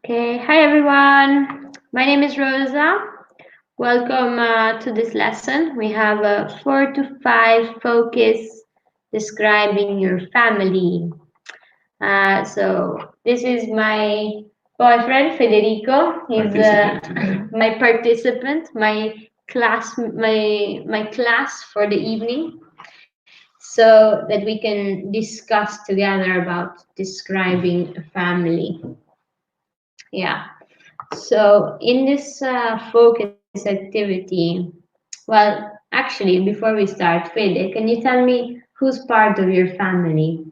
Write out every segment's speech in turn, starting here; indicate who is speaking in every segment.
Speaker 1: Okay, hi everyone. My name is Rosa. Welcome to this lesson. We have a 4 to 5 focus describing your family. So this is my boyfriend Federico. He's my participant, my class for the evening, so that we can discuss together about describing a family. Yeah. So in this focus activity, well, actually, before we start, Fede, can you tell me who's part of your family?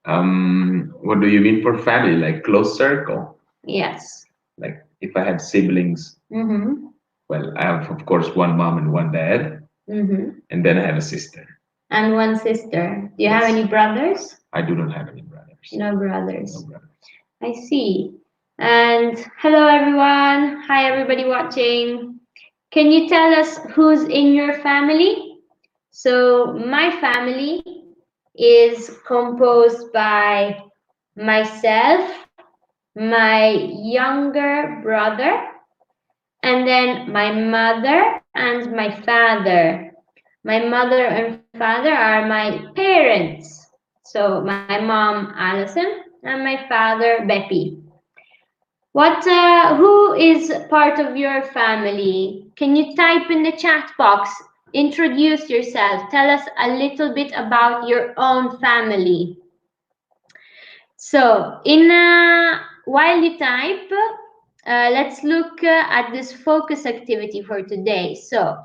Speaker 2: What do you mean for family? Like close circle?
Speaker 1: Yes.
Speaker 2: Like if I had siblings,
Speaker 1: Mm-hmm.
Speaker 2: well, I have of course one mom and one dad, and then I have a sister.
Speaker 1: And one sister. Do you have any brothers?
Speaker 2: I do not have any brothers.
Speaker 1: No brothers.
Speaker 2: No brothers.
Speaker 1: I see. And hello, everyone. Hi, everybody watching. Can you tell us who's in your family? So, my family is composed by myself, my younger brother, and then my mother and my father. My mother and father are my parents. So, my mom, Alison, and my father, Beppy. Who is part of your family? Can you type in the chat box? Introduce yourself. Tell us a little bit about your own family. So, while you type, let's look at this focus activity for today. So,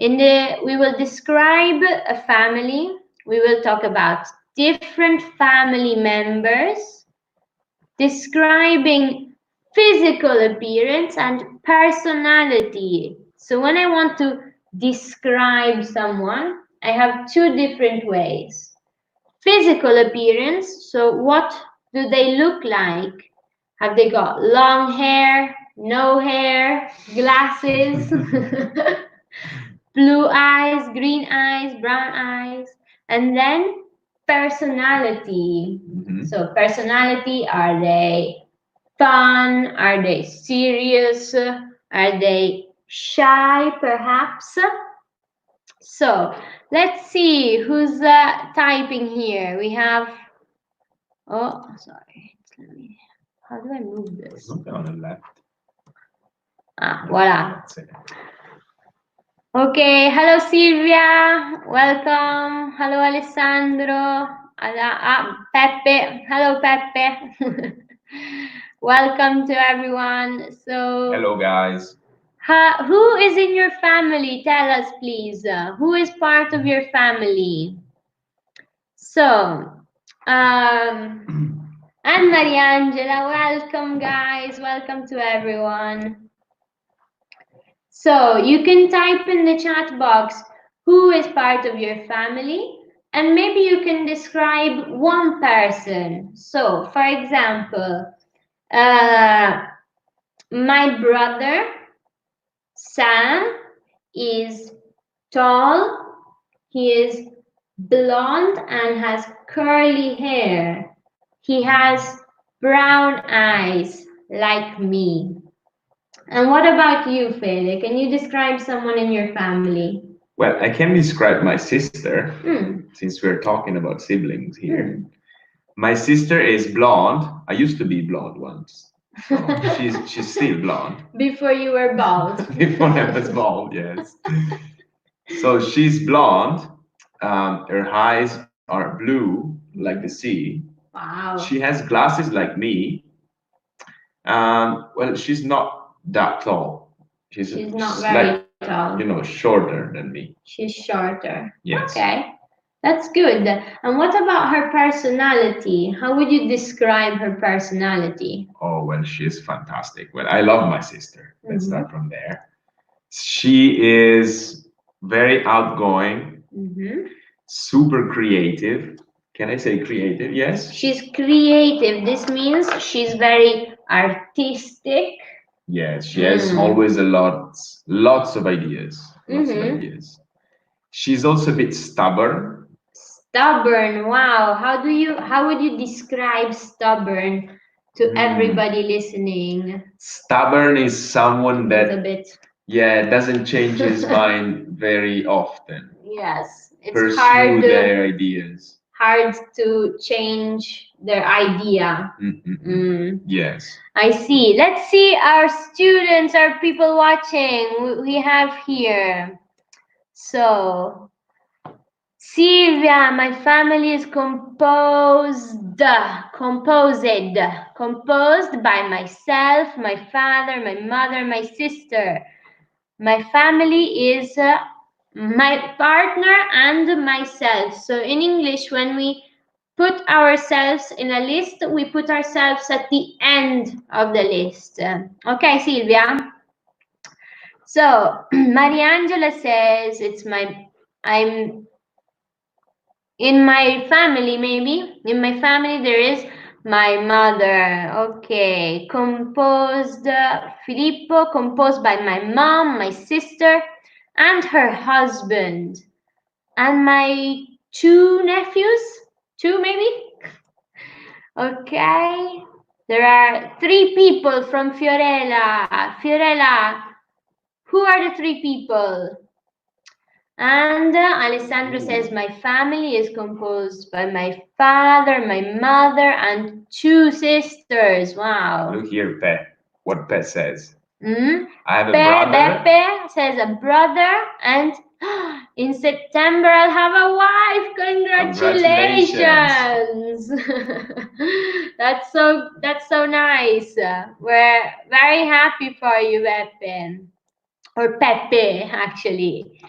Speaker 1: we will describe a family. We will talk about different family members, describing physical appearance and personality. So when I want to describe someone, I have two different ways. Physical appearance, so what do they look like? Have they got long hair, no hair, glasses, blue eyes, green eyes, brown eyes? And then personality. So personality, are they fun? Are they serious? Are they shy, perhaps? So let's see who's typing here. We have, oh, sorry. How do I move this?
Speaker 2: On the left.
Speaker 1: Ah, voila. Okay, hello Silvia, welcome. Hello Alessandro. Peppe. Hello Peppe. Welcome to everyone. So,
Speaker 2: hello guys.
Speaker 1: Who is in your family? Tell us, please. Who is part of your family? So, and Mariangela, welcome, guys. Welcome to everyone. So, you can type in the chat box who is part of your family, and maybe you can describe one person. So, for example, my brother Sam is tall, he is blonde and has curly hair. He has brown eyes like me. And what about you, Fede? Can you describe someone in your family?
Speaker 2: Well, I can describe my sister, since we're talking about siblings here. My sister is blonde. I used to be blonde once. So she's still blonde.
Speaker 1: Before you were bald.
Speaker 2: Before I was bald, yes. So she's blonde. Her eyes are blue like the sea.
Speaker 1: Wow.
Speaker 2: She has glasses like me. Well, she's not that tall. She's
Speaker 1: not very tall.
Speaker 2: Shorter than me.
Speaker 1: She's shorter.
Speaker 2: Yes.
Speaker 1: Okay. That's good. And what about her personality? How would you describe her personality?
Speaker 2: Oh, well, she's fantastic. Well, I love my sister. Let's start from there. She is very outgoing, super creative. Can I say creative? Yes.
Speaker 1: She's creative. This means she's very artistic.
Speaker 2: Yes, she has always lots of ideas. Lots of ideas. She's also a bit stubborn.
Speaker 1: Stubborn. Wow. How would you describe stubborn? to everybody listening.
Speaker 2: Stubborn is someone that,
Speaker 1: A bit.
Speaker 2: yeah, doesn't change his mind very often.
Speaker 1: Yes, it's
Speaker 2: Pursue
Speaker 1: hard
Speaker 2: their ideas.
Speaker 1: hard to change their idea.
Speaker 2: Yes.
Speaker 1: I see. Let's see our students, our people watching. We have here. So, Silvia, my family is composed by myself, my father, my mother, my sister. My family is my partner and myself. So in English, when we put ourselves in a list, we put ourselves at the end of the list. Okay, Silvia. So Mariangela says I'm in my family, maybe. In my family, there is my mother. Okay. Filippo, composed by my mom, my sister, and her husband. And my two nephews. Two, maybe? Okay. There are three people from Fiorella. Fiorella, who are the three people? And Alessandro says, my family is composed by my father, my mother, and two sisters. Wow.
Speaker 2: Look here, Pe. What Pe says.
Speaker 1: Mm?
Speaker 2: I have a brother.
Speaker 1: Beppe says a brother, and in September I'll have a wife. Congratulations! That's so nice. We're very happy for you, Beppe, or Pepe, actually.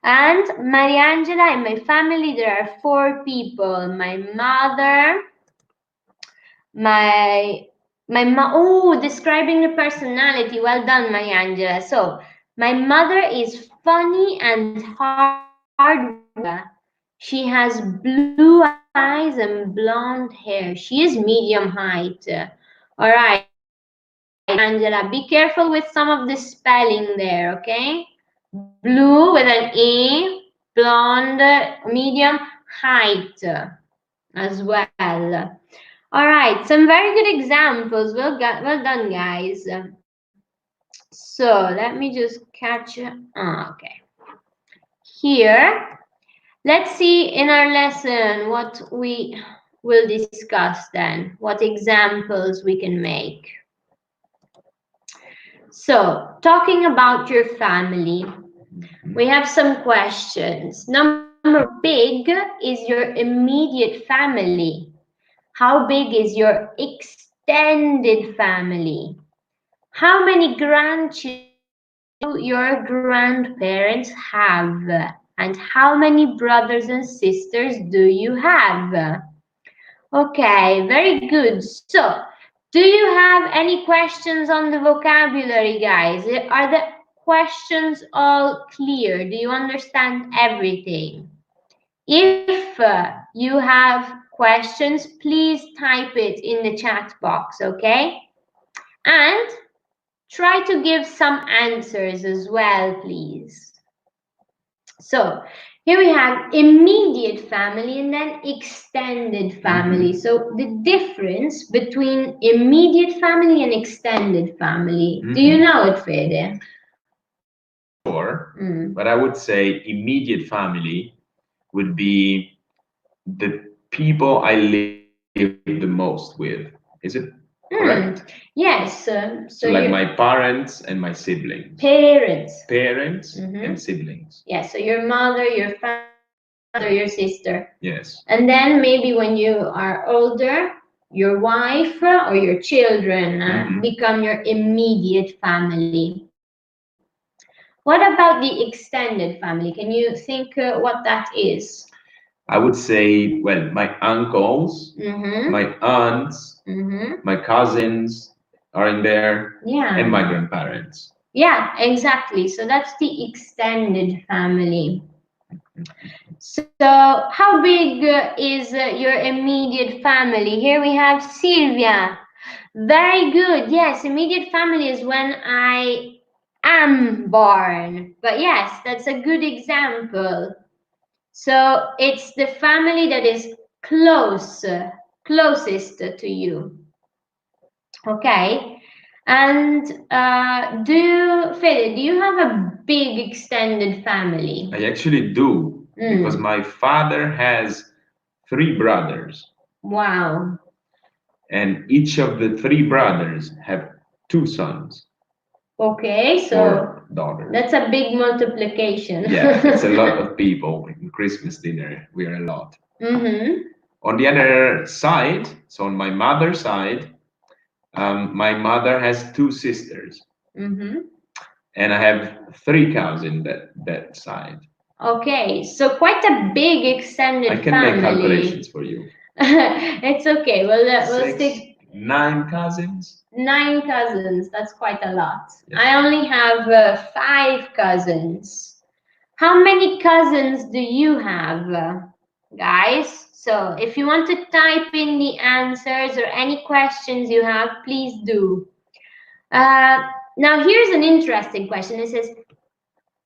Speaker 1: And Mariangela, in my family, there are four people. My mother, describing the personality. Well done, Mariangela. So, my mother is funny and hardworking. She has blue eyes and blonde hair. She is medium height. All right, Angela, be careful with some of the spelling there, okay? Blue with an E, blonde, medium, height as well. All right, some very good examples. Well done, guys. So let me just catch. Okay. Here, let's see in our lesson what we will discuss then, what examples we can make. So, talking about your family, we have some questions. Number big is your immediate family. How big is your extended family? How many grandchildren do your grandparents have? And how many brothers and sisters do you have? Okay, very good. So, do you have any questions on the vocabulary, guys? Are the questions all clear? Do you understand everything? If you have questions, please type it in the chat box, okay? And try to give some answers as well, please. So here we have immediate family and then extended family. So the difference between immediate family and extended family. Do you know it, Fede?
Speaker 2: I'm not sure, but I would say immediate family would be the people I live the most with. Is it correct?
Speaker 1: Yes.
Speaker 2: So like my parents and my siblings.
Speaker 1: Parents.
Speaker 2: And siblings.
Speaker 1: Yeah, so your mother, your father, your brother, your sister.
Speaker 2: Yes.
Speaker 1: And then maybe when you are older, your wife or your children become your immediate family. What about the extended family? Can you think what that is?
Speaker 2: I would say, well, my uncles, my aunts, my cousins are in there, and my grandparents.
Speaker 1: Yeah, exactly. So that's the extended family. So how big is your immediate family? Here we have Sylvia. Very good. Yes, immediate family is when I am born. But yes, that's a good example. So it's the family that is closest to you. Okay. And Fede, do you have a big extended family?
Speaker 2: I actually do, because my father has 3 brothers,
Speaker 1: Wow.
Speaker 2: and each of the 3 brothers have 2 sons
Speaker 1: Okay, so
Speaker 2: or daughters.
Speaker 1: that's a big multiplication.
Speaker 2: Yeah, it's a lot of people. In Christmas dinner, we are a lot.
Speaker 1: Mm-hmm.
Speaker 2: On the other side, so on my mother's side, my mother has 2 sisters,
Speaker 1: Mm-hmm.
Speaker 2: and I have 3 cousins that side.
Speaker 1: Okay, so quite a big extended
Speaker 2: I can
Speaker 1: family.
Speaker 2: make calculations for you.
Speaker 1: It's okay. We'll
Speaker 2: Six,
Speaker 1: stick
Speaker 2: 9 cousins.
Speaker 1: 9 cousins. That's quite a lot.
Speaker 2: Yeah.
Speaker 1: I only have 5 cousins. How many cousins do you have, guys? So if you want to type in the answers or any questions you have, please do. Now here's an interesting question. It says,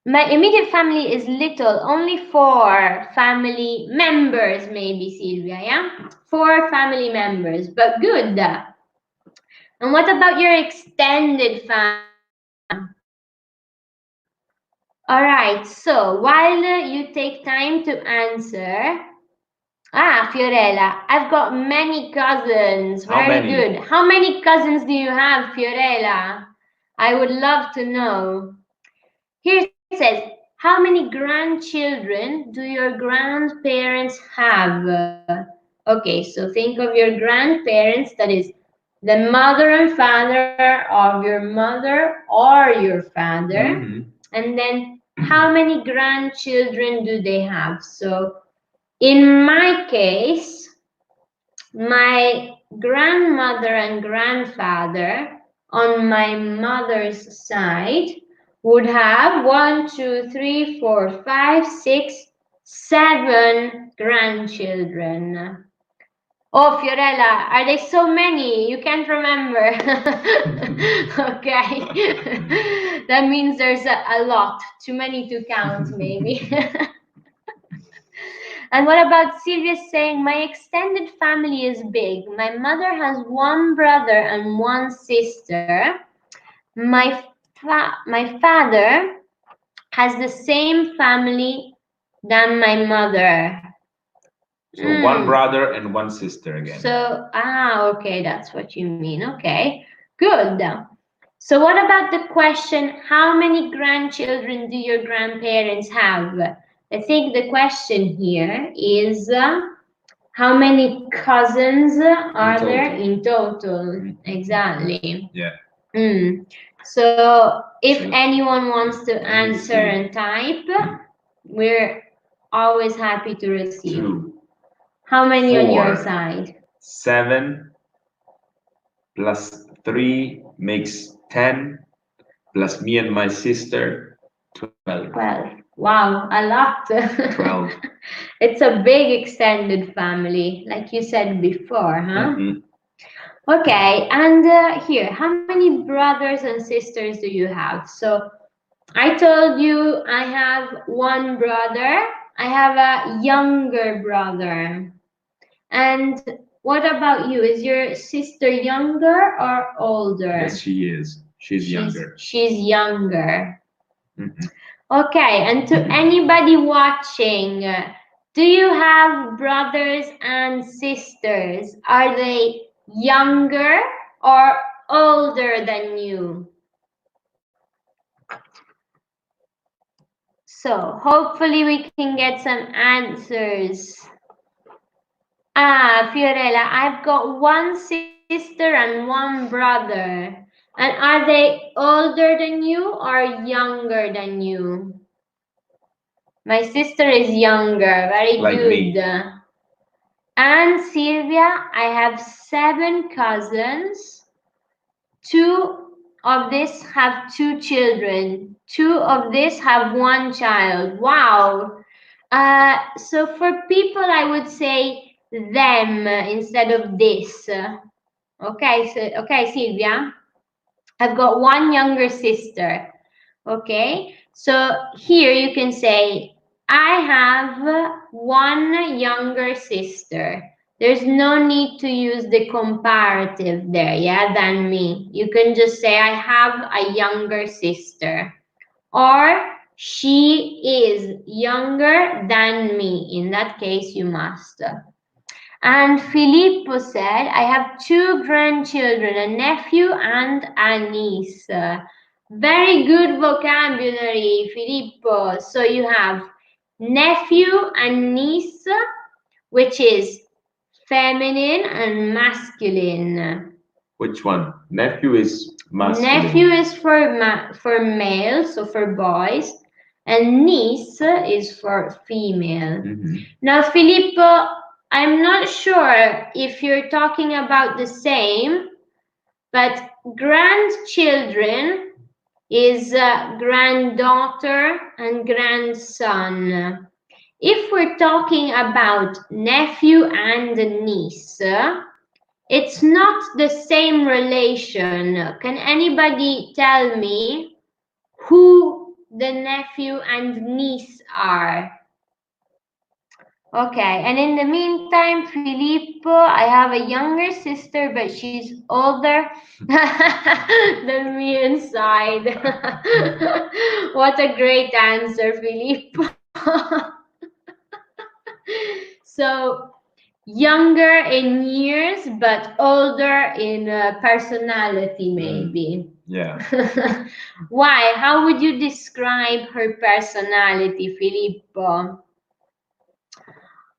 Speaker 1: my immediate family is little, only 4 family members, maybe, Sylvia, yeah? 4 family members, but good. And what about your extended family? All right, so while you take time to answer, Fiorella, I've got many cousins.
Speaker 2: How
Speaker 1: Very
Speaker 2: many?
Speaker 1: good. How many cousins do you have, Fiorella? I would love to know. Here it says, how many grandchildren do your grandparents have? Okay, so think of your grandparents, that is the mother and father of your mother or your father. And then how many grandchildren do they have? So in my case, my grandmother and grandfather on my mother's side would have 1, 2, 3, 4, 5, 6, 7 grandchildren. Oh, Fiorella, are they so many? You can't remember. Okay. That means there's a lot. Too many to count, maybe. And what about Sylvia saying, my extended family is big. My mother has 1 brother and 1 sister. My father has the same family than my mother.
Speaker 2: So 1 brother and 1 sister again.
Speaker 1: So, okay, that's what you mean. Okay, good. So what about the question, how many grandchildren do your grandparents have? I think the question here is, how many cousins are there in total? Exactly.
Speaker 2: Yeah.
Speaker 1: So if
Speaker 2: So,
Speaker 1: anyone wants to
Speaker 2: let me
Speaker 1: answer
Speaker 2: see.
Speaker 1: and type, we're always happy to receive.
Speaker 2: 2,
Speaker 1: How many on your
Speaker 2: 4,
Speaker 1: side?
Speaker 2: 7 plus 3 makes 10, plus me and my sister, 12.
Speaker 1: 12. Wow, a lot.
Speaker 2: 12.
Speaker 1: It's a big extended family, like you said before, huh? Okay, and here, how many brothers and sisters do you have? So I told you I have 1 brother. I have a younger brother. And what about you? Is your sister younger or older?
Speaker 2: Yes, she is. She's younger.
Speaker 1: She's younger. Okay, and to anybody watching, do you have brothers and sisters? Are they younger or older than you? So hopefully we can get some answers. Fiorella, I've got 1 sister and 1 brother. And are they older than you or younger than you? My sister is younger. Very
Speaker 2: Like
Speaker 1: good.
Speaker 2: me.
Speaker 1: And Sylvia, I have 7 cousins. 2 of these have 2 children. 2 of these have 1 child. Wow. So for people, I would say them instead of this. Okay, Sylvia. I've got 1 younger sister. Okay, so here you can say, I have 1 younger sister. There's no need to use the comparative there, yeah, than me. You can just say, I have a younger sister. Or she is younger than me. In that case, you must. And Filippo said, I have two grandchildren, a nephew and a niece. Very good vocabulary, Filippo. So you have nephew and niece, which is feminine and masculine.
Speaker 2: Which one? Nephew is masculine.
Speaker 1: Nephew is for male, so for boys, and niece is for female. Now, Filippo, I'm not sure if you're talking about the same, but grandchildren is granddaughter and grandson. If we're talking about nephew and niece, it's not the same relation. Can anybody tell me who the nephew and niece are? Okay, and in the meantime, Filippo, I have a younger sister, but she's older than me inside. What a great answer, Filippo. So, younger in years, but older in personality, maybe.
Speaker 2: Yeah.
Speaker 1: Why? How would you describe her personality, Filippo?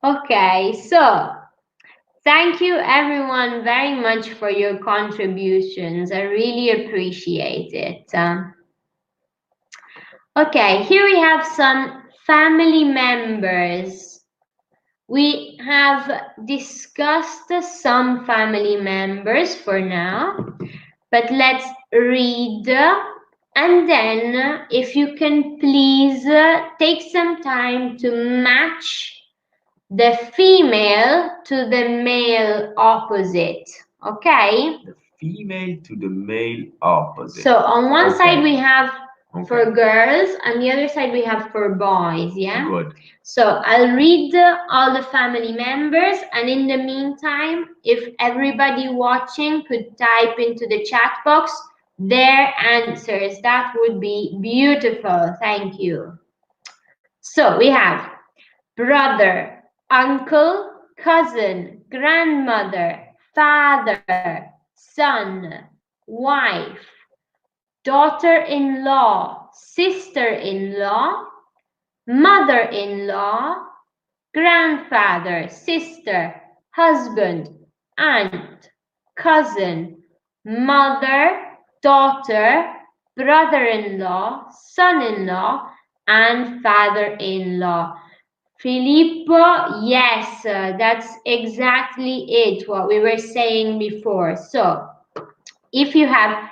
Speaker 1: Okay, so thank you everyone very much for your contributions. I really appreciate it. Okay, here we have some family members. We have discussed some family members for now, but let's read and then if you can please take some time to match the female to the male opposite, okay?
Speaker 2: The female to the male opposite.
Speaker 1: So on one side we have for girls, and the other side we have for boys, yeah?
Speaker 2: Good.
Speaker 1: So I'll read all the family members, and in the meantime, if everybody watching could type into the chat box their answers, that would be beautiful. Thank you. So we have brother, uncle, cousin, grandmother, father, son, wife, daughter-in-law, sister-in-law, mother-in-law, grandfather, sister, husband, aunt, cousin, mother, daughter, brother-in-law, son-in-law, and father-in-law. Filippo, yes, that's exactly it, what we were saying before. So, if you have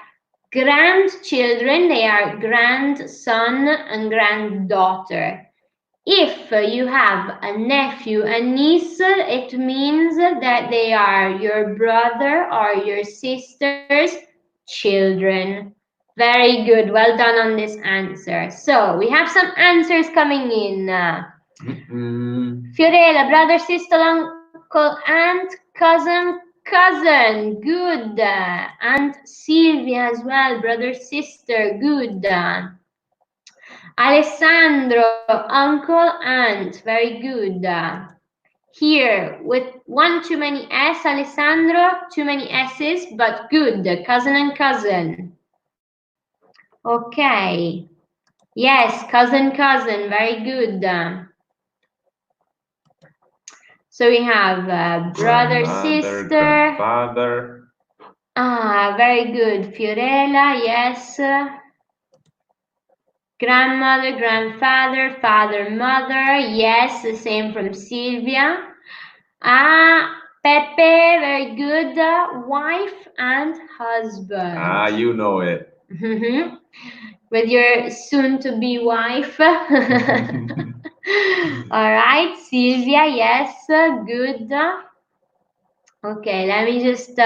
Speaker 1: grandchildren, they are grandson and granddaughter. If you have a nephew and niece, it means that they are your brother or your sister's children. Very good. Well done on this answer. So we have some answers coming in. Fiorella, brother, sister, uncle, aunt, cousin. Good. And Sylvia as well, brother, sister. Good. Alessandro, uncle, aunt. Very good. Here, with one too many S, Alessandro, too many S's, but good. Cousin and cousin. Okay. Yes, cousin. Very good. So we have brother, sister.
Speaker 2: Father.
Speaker 1: Very good. Fiorella, yes. Grandmother, grandfather, father, mother. Yes, the same from Sylvia. Pepe, very good. Wife and husband.
Speaker 2: You know it.
Speaker 1: With your soon-to-be wife. All right, Sylvia, yes, good. Okay, let me just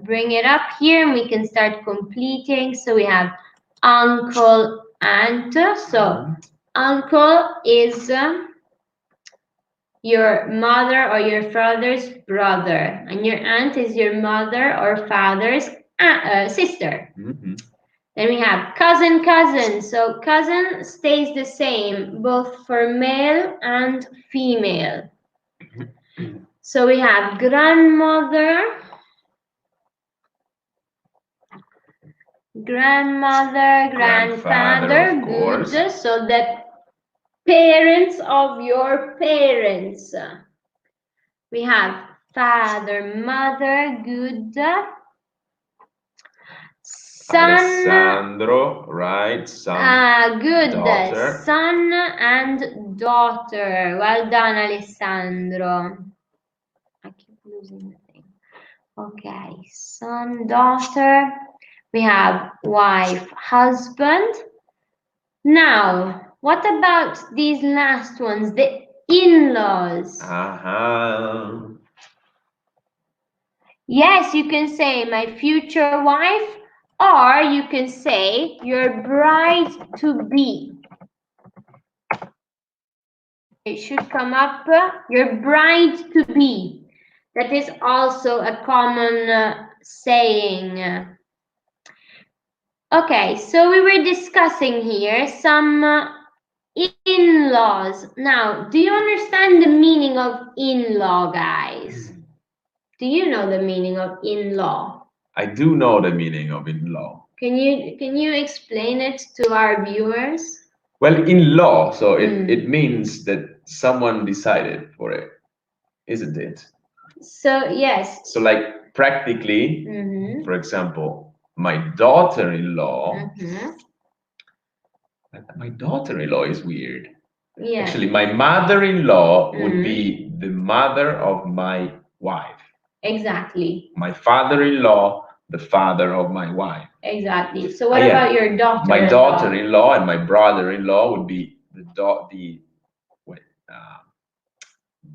Speaker 1: bring it up here and we can start completing. So we have uncle, aunt. So uncle is your mother or your father's brother, and your aunt is your mother or father's sister. Then we have cousin, cousin. So cousin stays the same, both for male and female. So we have grandmother, grandmother, grandfather,
Speaker 2: of course.
Speaker 1: good. So the parents of your parents. We have father, mother, good. Son,
Speaker 2: Alessandro, right? Son,
Speaker 1: good.
Speaker 2: daughter.
Speaker 1: Son and daughter. Well done, Alessandro. I keep losing the thing. Okay, son, daughter. We have wife, husband. Now, what about these last ones? The in-laws. Yes, you can say my future wife, or you can say your bride to be. It should come up, your bride to be. That is also a common saying. Okay, so we were discussing here some in-laws. Now, do you understand the meaning of in-law, guys? Do you know the meaning of in-law?
Speaker 2: I do know the meaning of in-law.
Speaker 1: Can you explain it to our viewers?
Speaker 2: Well, in-law, so it means that someone decided for it, isn't it?
Speaker 1: So yes.
Speaker 2: So like practically, for example, my daughter-in-law. My daughter-in-law is weird. Yeah. Actually, my mother-in-law would be the mother of my wife.
Speaker 1: Exactly.
Speaker 2: My father-in-law, the father of my wife.
Speaker 1: Exactly. So what about your daughter-in-law?
Speaker 2: My daughter-in-law and my brother-in-law would be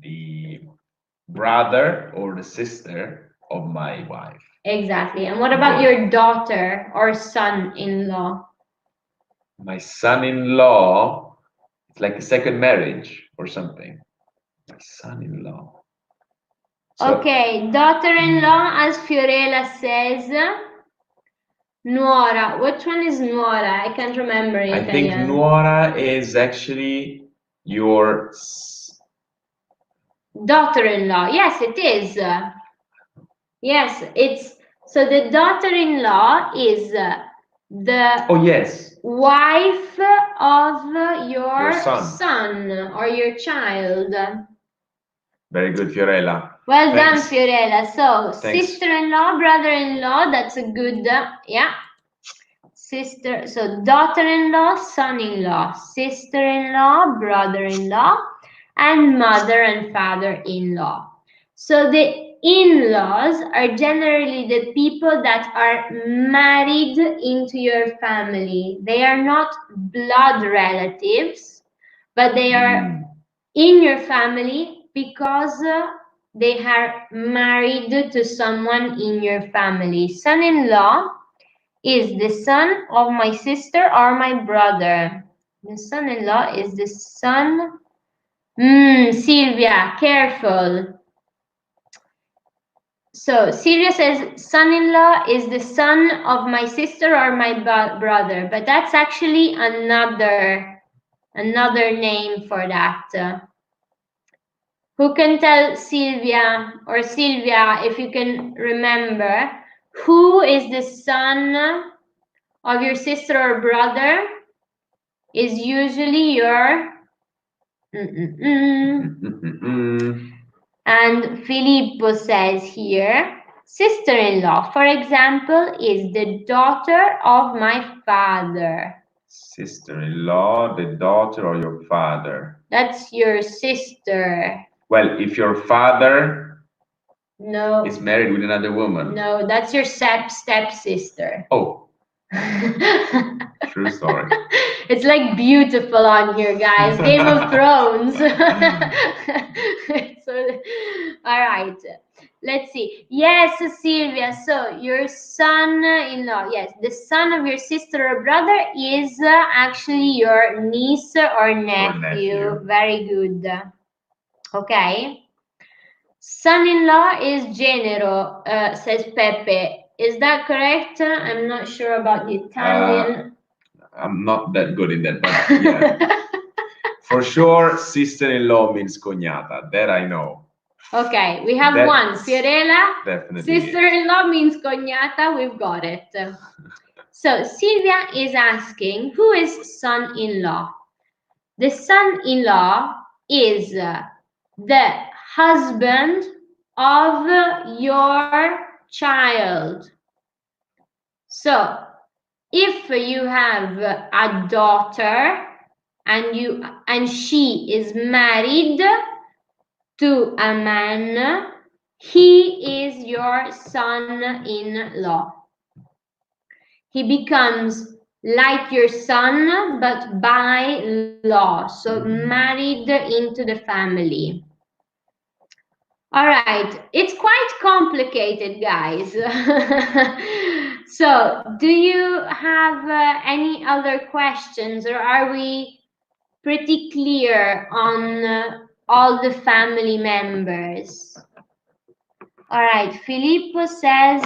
Speaker 2: the brother or the sister of my wife.
Speaker 1: Exactly. And what about your daughter or son-in-law?
Speaker 2: My son-in-law, it's like a second marriage or something. My son-in-law. So,
Speaker 1: okay, daughter-in-law, as Fiorella says. Nuora. Which one is nuora? I can't remember in
Speaker 2: I think
Speaker 1: Italian.
Speaker 2: nuora is actually your
Speaker 1: daughter-in-law. Yes, it is. Yes, it's so the daughter-in-law is the
Speaker 2: yes,
Speaker 1: wife of your
Speaker 2: son
Speaker 1: or your child.
Speaker 2: Very good, Fiorella.
Speaker 1: Well
Speaker 2: Thanks.
Speaker 1: done, Fiorella. So
Speaker 2: Thanks.
Speaker 1: sister-in-law, brother-in-law, that's a good, yeah. Sister, so daughter-in-law, son-in-law, sister-in-law, brother-in-law, and mother and father-in-law. So the in-laws are generally the people that are married into your family. They are not blood relatives, but they are in your family because they are married to someone in your family. Son-in-law is the son of my sister or my brother. The son-in-law is the son. Silvia, careful. So Silvia says son-in-law is the son of my sister or my brother, but that's actually another name for that. Who can tell Silvia or Silvia if you can remember who is the son of your sister or brother? Is usually your and Filippo says here, sister-in-law, for example, is the daughter of my father.
Speaker 2: Sister-in-law, the daughter of your father.
Speaker 1: That's your sister.
Speaker 2: Well, if your father is
Speaker 1: is
Speaker 2: married with another woman.
Speaker 1: No, that's your stepsister.
Speaker 2: Oh. True story.
Speaker 1: It's like beautiful on here, guys. Game of Thrones. So, all right. Let's see. Yes, Sylvia. So your son-in-law, yes, the son of your sister or brother is actually your niece or nephew. Very good. Okay. Son-in-law is genero, says Pepe. Is that correct? I'm not sure about the Italian.
Speaker 2: I'm not that good in that, but yeah. For sure, sister-in-law means cognata. That I know.
Speaker 1: Okay, we have
Speaker 2: That's
Speaker 1: one. Fiorella,
Speaker 2: definitely
Speaker 1: sister-in-law means cognata. We've got it. So Silvia is asking, who is son-in-law? The son-in-law is the husband of your child. So if you have a daughter and she is married to a man, he is your son-in-law. He becomes like your son, but by law, so married into the family. All right, it's quite complicated, guys. So, do you have any other questions, or are we pretty clear on all the family members? All right, Filippo says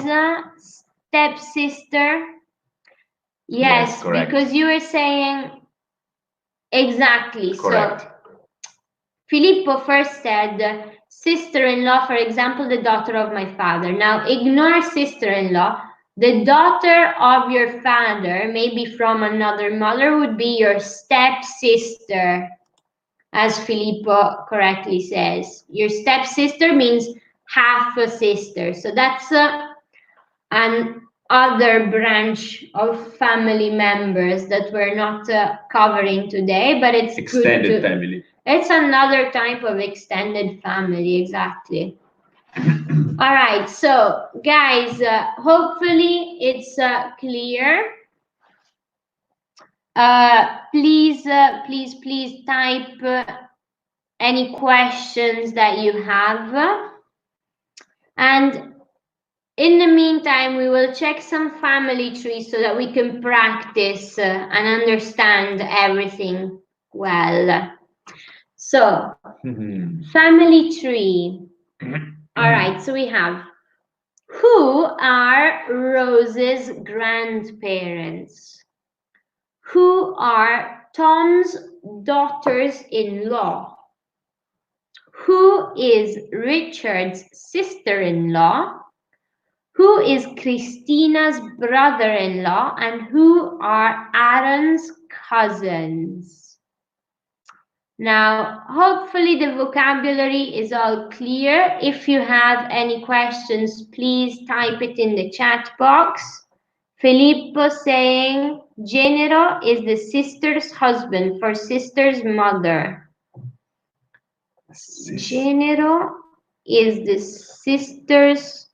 Speaker 1: stepsister. Yes, because you were saying exactly.
Speaker 2: Correct.
Speaker 1: So Filippo first said sister-in-law, for example, the daughter of my father. Now ignore sister-in-law. The daughter of your father, maybe from another mother, would be your stepsister, as Filippo correctly says. Your stepsister means half a sister. So that's an other branch of family members that we're not covering today, but it's
Speaker 2: extended family.
Speaker 1: It's another type of extended family, exactly. All right, so guys, hopefully it's clear. Please type any questions that you have. And in the meantime, we will check some family trees so that we can practice and understand everything well. So, family tree. All right, so we have, who are Rose's grandparents? Who are Tom's daughters-in-law? Who is Richard's sister-in-law? Who is Christina's brother-in-law? And who are Aaron's cousins? Now, hopefully the vocabulary is all clear. If you have any questions, please type it in the chat box. Filippo saying, genero is the sister's husband for sister's mother. Genero is the sister's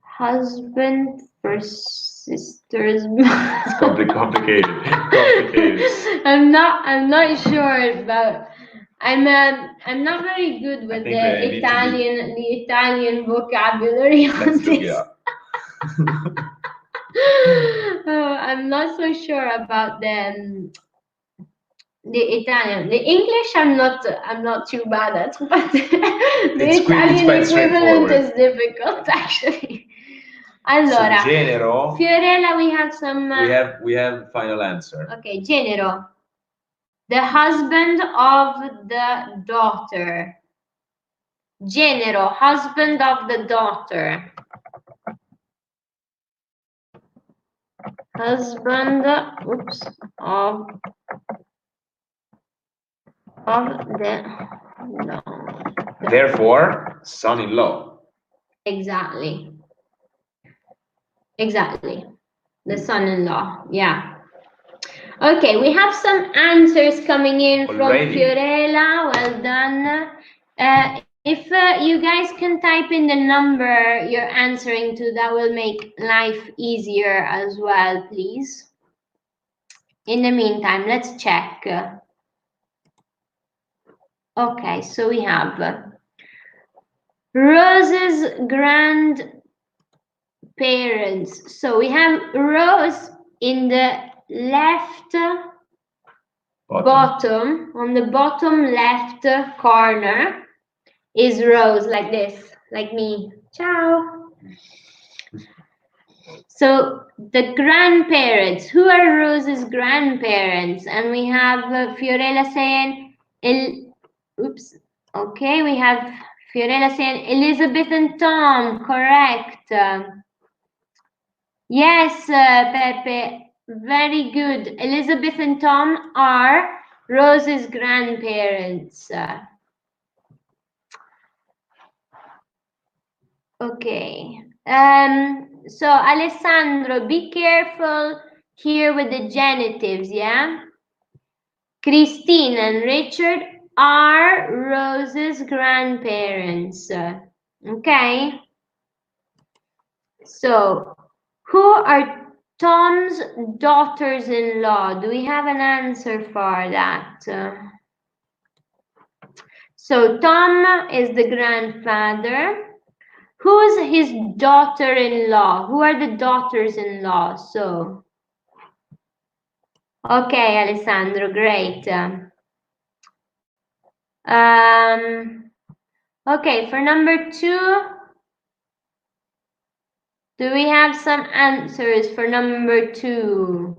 Speaker 1: husband for sister's mother.
Speaker 2: It's complicated.
Speaker 1: I'm not sure about. I'm not very good with the Italian vocabulary on this. I'm not so sure about the Italian. The English I'm not too bad at, but the Italian equivalent is difficult actually. Allora,
Speaker 2: so, genero.
Speaker 1: Fiorella, we have some.
Speaker 2: We have final answer.
Speaker 1: Okay, genero. The husband of the daughter. Genero, husband of the daughter. Husband, of the daughter.
Speaker 2: Therefore, son-in-law.
Speaker 1: Exactly. The son-in-law, yeah. Okay, we have some answers coming in from Fiorella. Well done. If you guys can type in the number you're answering to, that will make life easier as well, please. In the meantime, let's check. Okay, so we have Rose's grandparents. So we have Rose in the left bottom, on the bottom left corner. is Rose, like this, like me. Ciao. So the grandparents, who are Rose's grandparents? And we have Fiorella saying, oops, okay, we have Fiorella saying Elizabeth and Tom, correct. Yes, Pepe, very good. Elizabeth and Tom are Rose's grandparents. Okay. So Alessandro, be careful here with the genitives, yeah? Christine and Richard are Rose's grandparents. Okay. So, who are Tom's daughters-in-law? Do we have an answer for that? So, Tom is the grandfather. Who's his daughter-in-law? Who are the daughters-in-law? So, okay, Alessandro, great. Okay, for number 2, do we have some answers for number 2?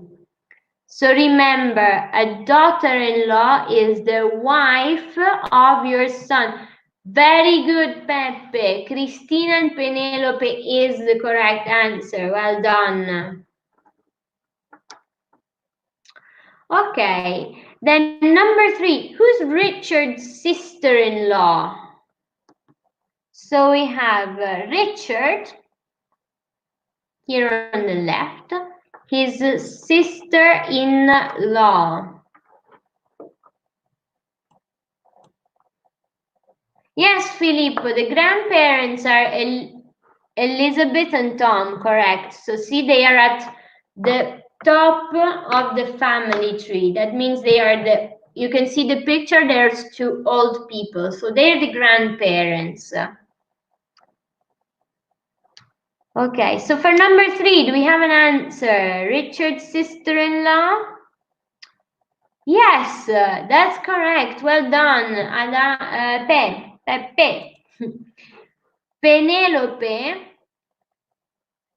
Speaker 1: So remember, a daughter-in-law is the wife of your son. Very good, Pepe. Cristina and Penelope is the correct answer. Well done. Okay, then number 3. Who's Richard's sister-in-law? So we have Richard here on the left, his sister-in-law. Yes, Filippo, the grandparents are Elizabeth and Tom, correct. So see, they are at the top of the family tree. That means they are you can see the picture, there's 2 old people. So they're the grandparents. Okay, so for number 3, do we have an answer? Richard's sister-in-law? Yes, that's correct. Well done, Pepe. Penelope.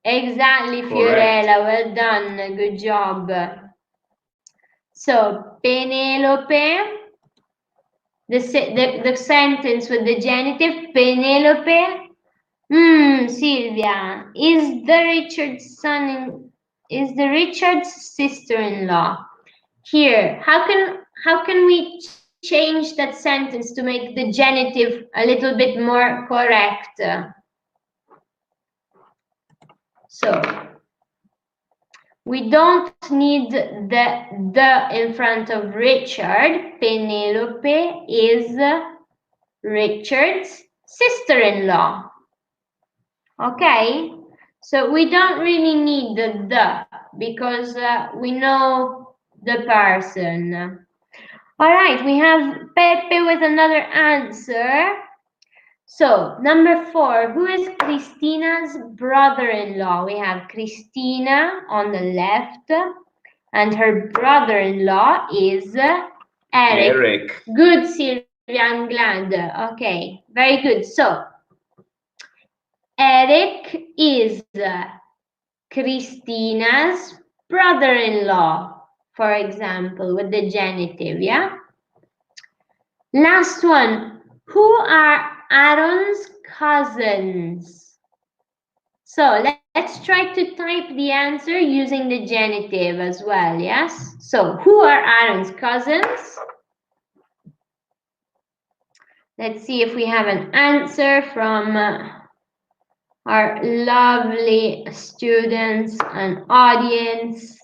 Speaker 1: Exactly, Fiorella. Well done. Good job. So, Penelope. The sentence with the genitive, Penelope. Silvia. Is the Richard's sister-in-law? Here, how can we change that sentence to make the genitive a little bit more correct? So we don't need the in front of Richard. Penelope is Richard's sister-in-law. Okay, so we don't really need the because we know the person. All right, we have Pepe with another answer. So, number 4, who is Christina's brother-in-law? We have Christina on the left, and her brother-in-law is Eric. Good, Sylvia, I'm glad. Okay, very good. So, Eric is Christina's brother-in-law, for example, with the genitive, yeah? Last one, who are Aaron's cousins? So let's try to type the answer using the genitive as well, yes? So who are Aaron's cousins? Let's see if we have an answer from our lovely students and audience.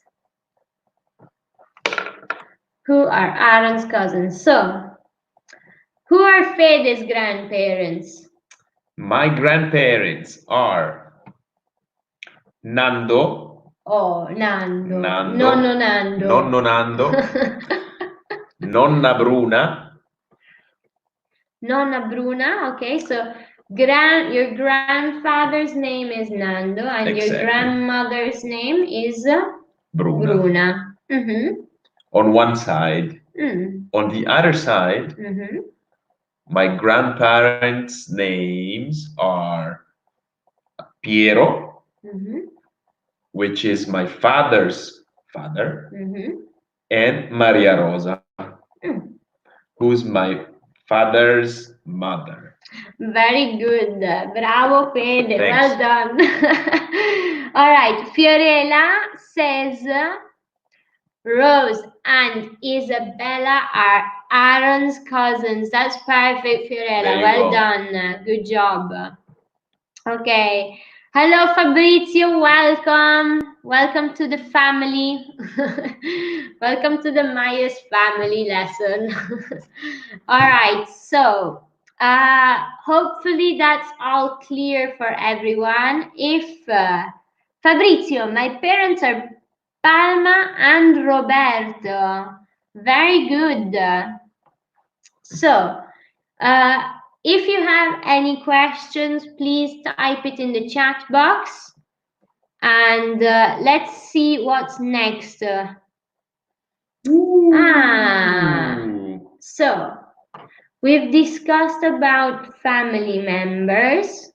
Speaker 1: Who are Aaron's cousins? So, who are Fede's grandparents?
Speaker 2: My grandparents are Nando.
Speaker 1: Oh, Nando.
Speaker 2: Nando.
Speaker 1: Nonno Nando.
Speaker 2: Nonno Nando. Nonna Bruna.
Speaker 1: Nonna Bruna. Okay, so your grandfather's name is Nando, and
Speaker 2: Exactly.
Speaker 1: your grandmother's name is
Speaker 2: Bruna.
Speaker 1: Bruna.
Speaker 2: On one side. On the other side, My grandparents' names are Piero, which is my father's father, and Maria Rosa, who's my father's mother.
Speaker 1: Very good. Bravo, Fede.
Speaker 2: Thanks.
Speaker 1: Well done. All right. Fiorella says Rose and Isabella are Aaron's cousins. That's perfect, Fiorella.
Speaker 2: There you
Speaker 1: Well
Speaker 2: go.
Speaker 1: done. Good job. Okay. Hello, Fabrizio. Welcome. Welcome to the family. Welcome to the Myers family lesson. All right. So, hopefully that's all clear for everyone. If Fabrizio, my parents are Palma and Roberto. Very good. So, if you have any questions, please type it in the chat box. And let's see what's next. So we've discussed about family members.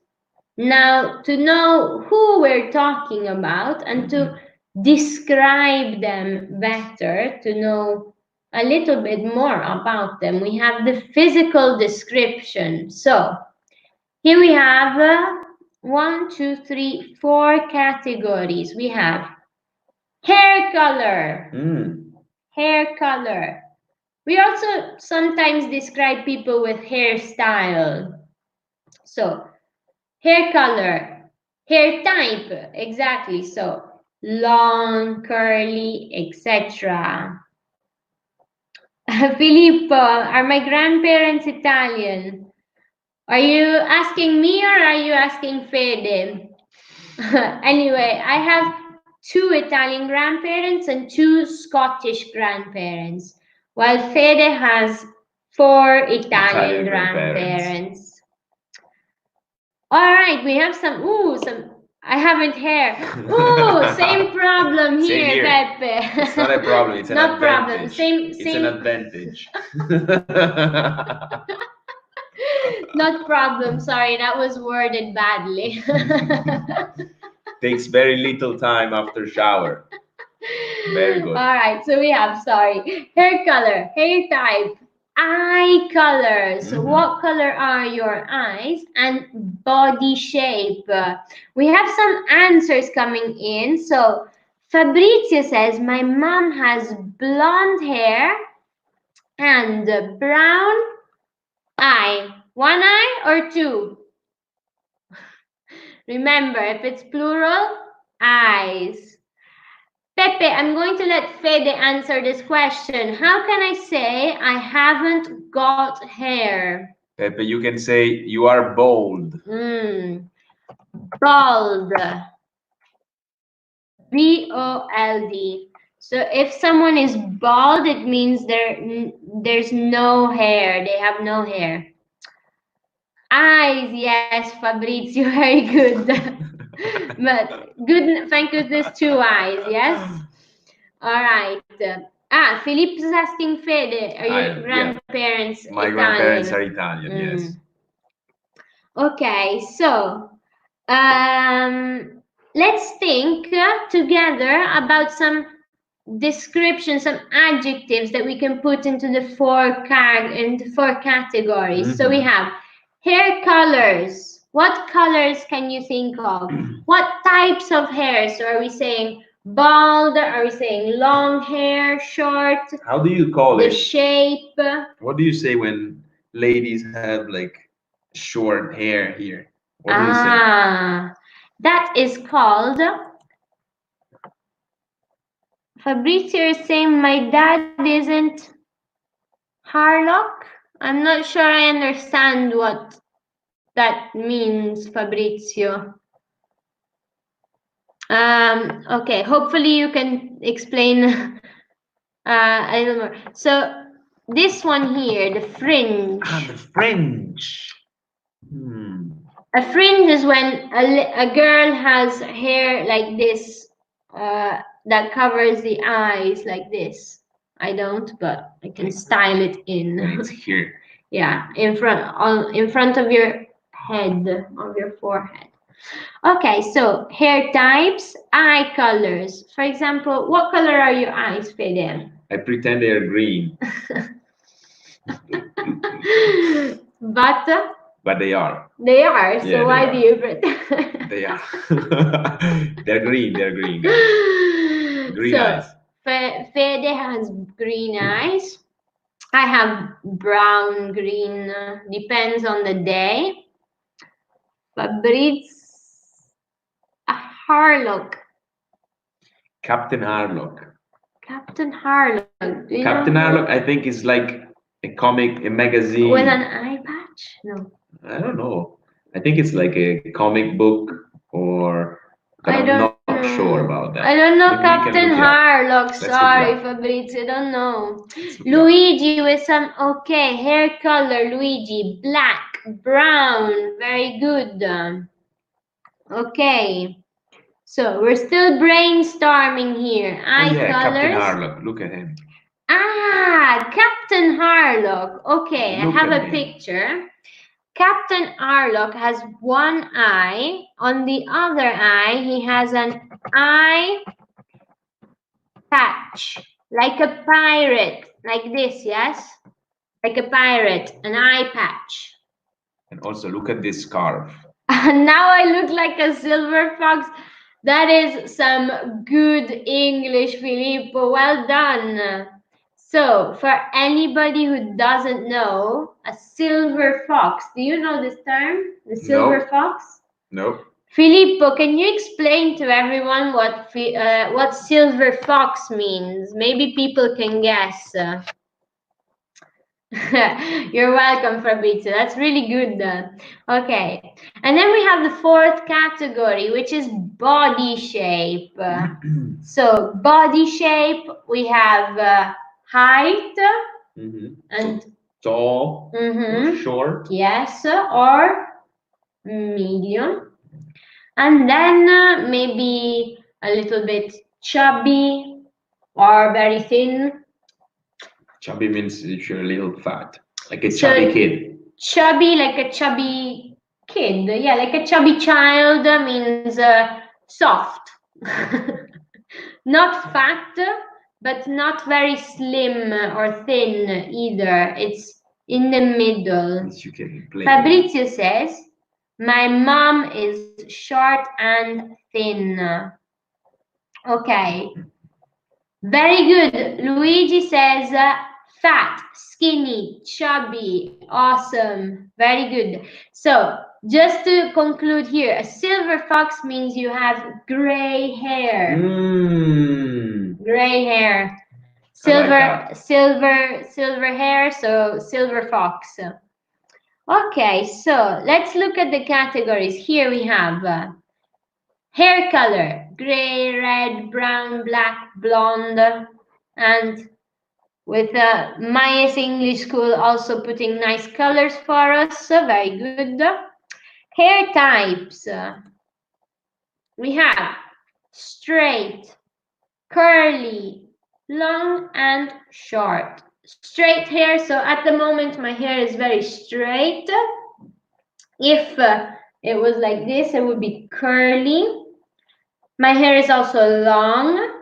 Speaker 1: Now, to know who we're talking about and to describe them better, to know a little bit more about them, we have the physical description. So here we have 1, 2, 3, 4 categories. We have hair color. Hair color. We also sometimes describe people with hairstyle. So hair color, hair type, exactly. So long, curly, etc. Filippo, are my grandparents Italian? Are you asking me or are you asking Fede? Anyway, I have 2 Italian grandparents and 2 Scottish grandparents, while Fede has 4 Italian grandparents. All right, we have some. I haven't hair. Same problem
Speaker 2: Same
Speaker 1: here,
Speaker 2: here.
Speaker 1: Pepe.
Speaker 2: It's not a problem. It's an
Speaker 1: Not
Speaker 2: advantage.
Speaker 1: problem. Same.
Speaker 2: It's an advantage.
Speaker 1: Not problem. Sorry, that was worded badly.
Speaker 2: Takes very little time after shower. Very good.
Speaker 1: All right, so we have, sorry, hair color, hair type, eye color. So what color are your eyes? And body shape. We have some answers coming in. So Fabrizio says, my mom has blonde hair and brown eye. 1 eye or 2? Remember, if it's plural, eyes. Pepe, I'm going to let Fede answer this question. How can I say I haven't got hair?
Speaker 2: Pepe, you can say you are bold.
Speaker 1: Bald. B-O-L-D. So if someone is bald, it means there's no hair. They have no hair. Eyes, yes, Fabrizio, very good. But good, thank goodness, 2 eyes, yes? All right. Philippe's asking Fede, are your grandparents
Speaker 2: My
Speaker 1: Italian?
Speaker 2: grandparents are Italian, yes.
Speaker 1: Okay, so let's think together about some descriptions, some adjectives that we can put into the 4 categories. So we have hair colors. What colors can you think of? What types of hair? So are we saying bald? Are we saying long hair, short?
Speaker 2: How do you call
Speaker 1: the
Speaker 2: it?
Speaker 1: shape?
Speaker 2: What do you say when ladies have like short hair here? What do you say?
Speaker 1: That is called. Fabrizio is saying my dad isn't Harlow. I'm not sure I understand what that means, Fabrizio. Okay, hopefully you can explain a little more. So this one here, the fringe.
Speaker 2: The fringe.
Speaker 1: A fringe is when a girl has hair like this that covers the eyes like this. I don't, but I can style it in.
Speaker 2: And it's here.
Speaker 1: Yeah, in front of your head, of your forehead. Okay, so hair types, eye colors. For example, what color are your eyes, Fede?
Speaker 2: I pretend they are green,
Speaker 1: But
Speaker 2: but they are.
Speaker 1: they are, so
Speaker 2: Yeah,
Speaker 1: why
Speaker 2: they
Speaker 1: do
Speaker 2: are.
Speaker 1: you pretend?
Speaker 2: They are. They're green. They're green, guys. Green
Speaker 1: So,
Speaker 2: eyes.
Speaker 1: Fede has green eyes. I have brown, green, depends on the day. Fabrizio, a Harlock.
Speaker 2: Captain Harlock.
Speaker 1: Captain Harlock. Do you know
Speaker 2: Captain Harlock, I think, is like a comic, a magazine.
Speaker 1: with an eye patch? No.
Speaker 2: I don't know. I think it's like a comic book, or, but
Speaker 1: I
Speaker 2: I'm
Speaker 1: don't
Speaker 2: not
Speaker 1: know.
Speaker 2: sure about that.
Speaker 1: I don't know
Speaker 2: Maybe we can
Speaker 1: Captain
Speaker 2: look it up.
Speaker 1: Harlock.
Speaker 2: Let's look it
Speaker 1: Sorry,
Speaker 2: up.
Speaker 1: Fabrizio. I don't know.
Speaker 2: Let's look it up.
Speaker 1: Luigi with some okay hair color. Luigi black, brown. Very good. Okay. So we're still brainstorming here.
Speaker 2: Oh
Speaker 1: Eye
Speaker 2: yeah, Captain
Speaker 1: colors.
Speaker 2: Harlock. Look at him.
Speaker 1: Ah, Captain Harlock. Okay, I
Speaker 2: Look
Speaker 1: have
Speaker 2: at
Speaker 1: a
Speaker 2: him.
Speaker 1: picture. Captain Harlock has one eye. On the other eye, he has an eye patch, like a pirate, like this, yes? Like a pirate, an eye patch.
Speaker 2: And also look at this scarf.
Speaker 1: Now I look like a silver fox. That is some good English, Filippo. Well done. So, for anybody who doesn't know, a silver fox. Do you know this term? The silver
Speaker 2: Nope.
Speaker 1: fox?
Speaker 2: Nope.
Speaker 1: Filippo, can you explain to everyone what silver fox means? Maybe people can guess. You're welcome, Fabrizio. That's really good. Okay. And then we have the fourth category, which is body shape. So, body shape, we have height and
Speaker 2: So, tall or short.
Speaker 1: yes, or medium. And then maybe a little bit chubby or very thin.
Speaker 2: Chubby means you're a little fat, like a chubby kid.
Speaker 1: Chubby, like a chubby kid. Yeah, like a chubby child means soft. Not fat, but not very slim or thin either. It's in the middle.
Speaker 2: You can play.
Speaker 1: Fabrizio says, my mom is short and thin. Okay. Very good. Luigi says fat, skinny, chubby. Awesome. Very good. So, just to conclude here, a silver fox means you have gray hair. Gray hair. Silver hair, so silver fox. Okay, so let's look at the categories. Here we have hair color, gray, red, brown, black, blonde, and with Maya's English School also putting nice colors for us, very good. Hair types, we have straight, curly, long, and short. Straight hair, so at the moment my hair is very straight. If it was like this, it would be curly. My hair is also long,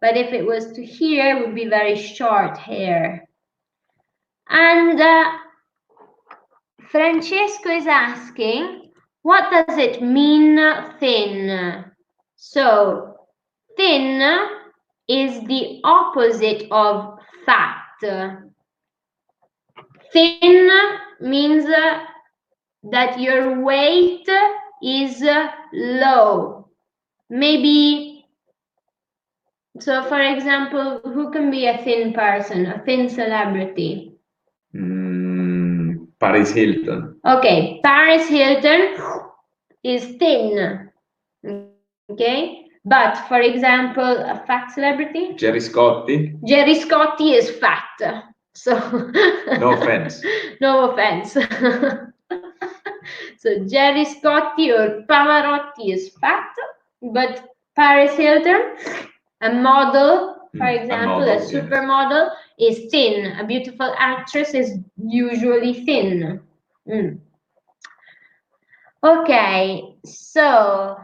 Speaker 1: but if it was to here, it would be very short hair. And Francesco is asking, what does it mean thin? So, thin is the opposite of fat. Thin means that your weight is low. Maybe, so for example, who can be a thin person, a thin celebrity?
Speaker 2: Paris Hilton.
Speaker 1: Okay, Paris Hilton is thin. Okay, but for example, a fat celebrity?
Speaker 2: Jerry Scotti.
Speaker 1: Jerry Scotti is fat. So
Speaker 2: No offense.
Speaker 1: No offense. So Jerry Scotti or Pavarotti is fat, but Paris Hilton, a model, for example, a supermodel, is thin. A beautiful actress is usually thin. Mm. Okay, so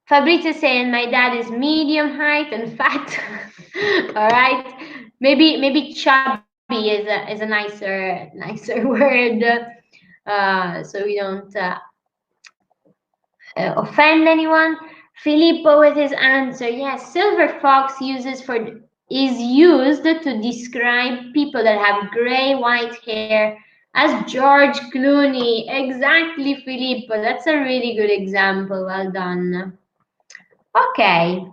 Speaker 1: Fabrizio saying my dad is medium height and fat. All right, maybe chubby is a nicer word, so we don't offend anyone. Filippo with his answer. Yes, silver fox is used to describe people that have gray white hair, as George Clooney. Exactly, Filippo. That's a really good example. Well done. Okay.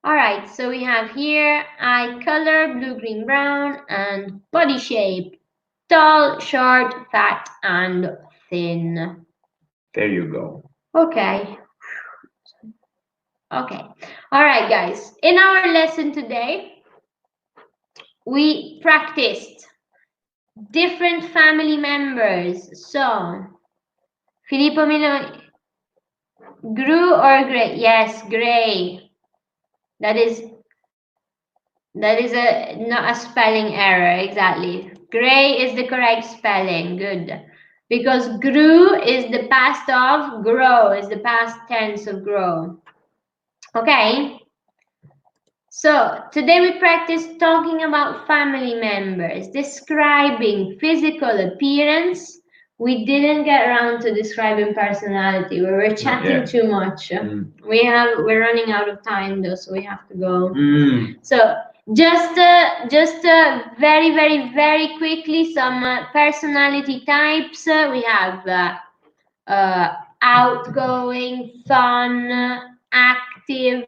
Speaker 1: All right. So we have here eye color, blue, green, brown, and body shape: tall, short, fat, and thin.
Speaker 2: There you go.
Speaker 1: Okay. Okay. All right, guys. In our lesson today, we practiced different family members. So, Filippo Milo, grew or gray? Yes, gray. That is not a spelling error. Exactly. Gray is the correct spelling. Good. Because grew is the past of grow, is the past tense of grow. Okay. So today we practice talking about family members, describing physical appearance. We didn't get around to describing personality. We were chatting too much. We're running out of time though, so we have to go. So just very very quickly some personality types. We have outgoing, fun, active,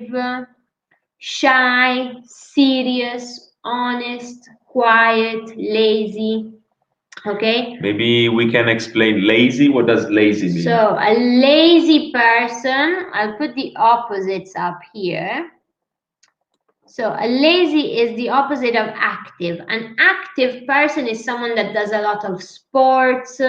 Speaker 1: shy, serious, honest, quiet, lazy. Okay?
Speaker 2: Maybe we can explain lazy. What does lazy mean?
Speaker 1: So, a lazy person, I'll put the opposites up here. So, a lazy is the opposite of active. An active person is someone that does a lot of sports,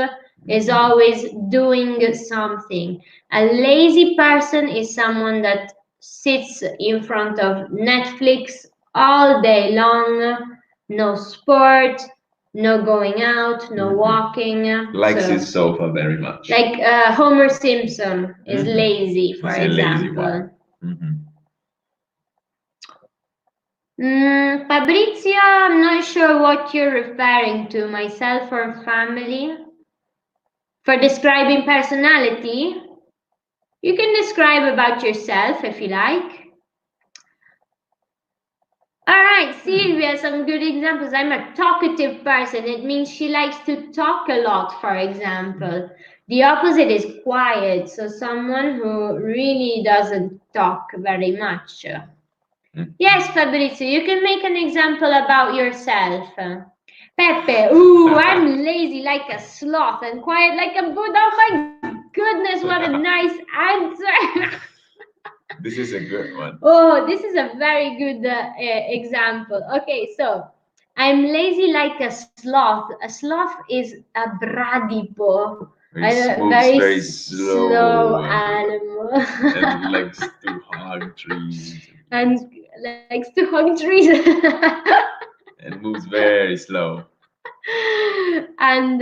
Speaker 1: is always doing something. A lazy person is someone that sits in front of Netflix all day long, no sport, no going out, no walking.
Speaker 2: Likes his sofa very much.
Speaker 1: Like Homer Simpson is lazy, for example. Fabrizio, I'm not sure what you're referring to, myself or family. For describing personality, you can describe about yourself if you like. All right, Sylvia, some good examples. I'm a talkative person. It means she likes to talk a lot, for example. The opposite is quiet, so someone who really doesn't talk very much. Yes, Fabrizio, you can make an example about yourself. Pepe, ooh, I'm lazy like a sloth and quiet like a Buddha. Oh my goodness, what a nice answer.
Speaker 2: This is a good one.
Speaker 1: Oh, this is a very good example. Okay, so I'm lazy like a sloth. A sloth is a bradipo. Very slow animal.
Speaker 2: And likes to hug trees.
Speaker 1: And likes to hug trees.
Speaker 2: And moves very slow.
Speaker 1: And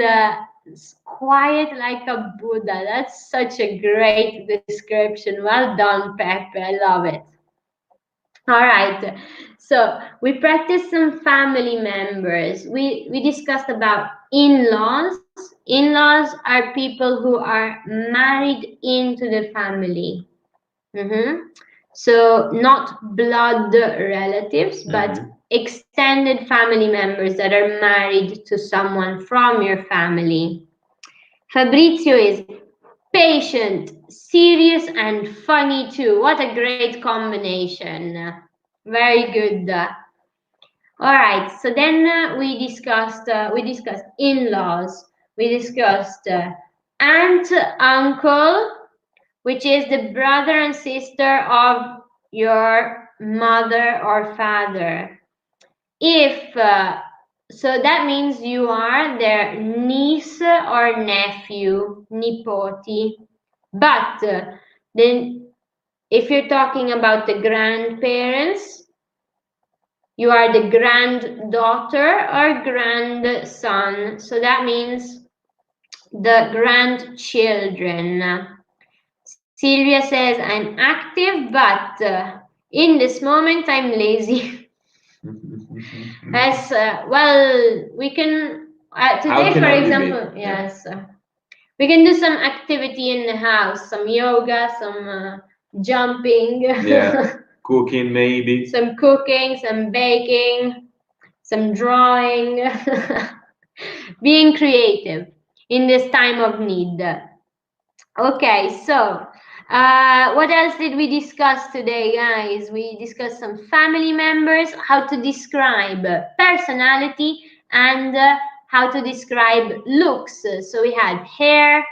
Speaker 1: quiet like a Buddha. That's such a great description. Well done, Pepe. I love it. All right. So we practiced some family members. We discussed about in-laws. In-laws are people who are married into the family. So not blood relatives, but extended family members that are married to someone from your family. Fabrizio is patient, serious, and funny too. What a great combination. Very good. All right. So then we discussed in-laws. We discussed aunt, uncle, which is the brother and sister of your mother or father. If so, that means you are their niece or nephew, nipoti. But then, if you're talking about the grandparents, You are the granddaughter or grandson. So that means the grandchildren. Sylvia says, I'm active, but in this moment I'm lazy. As well, we can today, for example, yes, we can do some activity in the house, some yoga, some jumping,
Speaker 2: Yeah, cooking maybe.
Speaker 1: some cooking, some baking, some drawing, being creative in this time of need. Okay, so what else did we discuss today, guys? We discussed some family members, how to describe personality, and how to describe looks. So we had hair.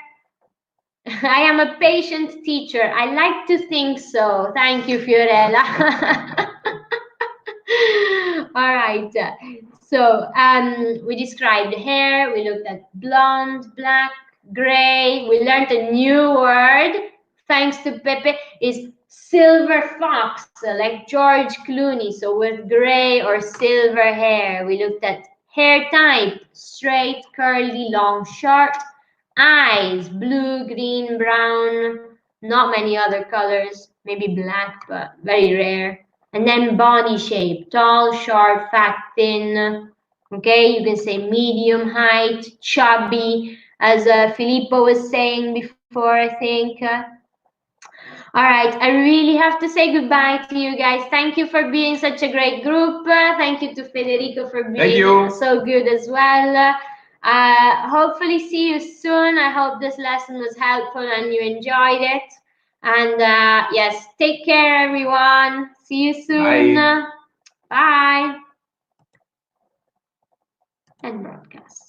Speaker 1: I am a patient teacher. I like to think so. Thank you, Fiorella. All right. So we described hair. We looked at blonde, black, gray. We learned a new word, thanks to Pepe, is silver fox, like George Clooney. So with gray or silver hair. We looked at hair type, straight, curly, long, short. Eyes, blue, green, brown, not many other colors, maybe black, but very rare. And then body shape, tall, short, fat, thin. Okay, you can say medium height, chubby, as Filippo was saying before, I think. All right, I really have to say goodbye to you guys. Thank you for being such a great group. Thank you to Federico for being so good as well. Hopefully see you soon. I hope this lesson was helpful and you enjoyed it. And yes, take care, everyone. See you soon. Bye. Bye. End broadcast.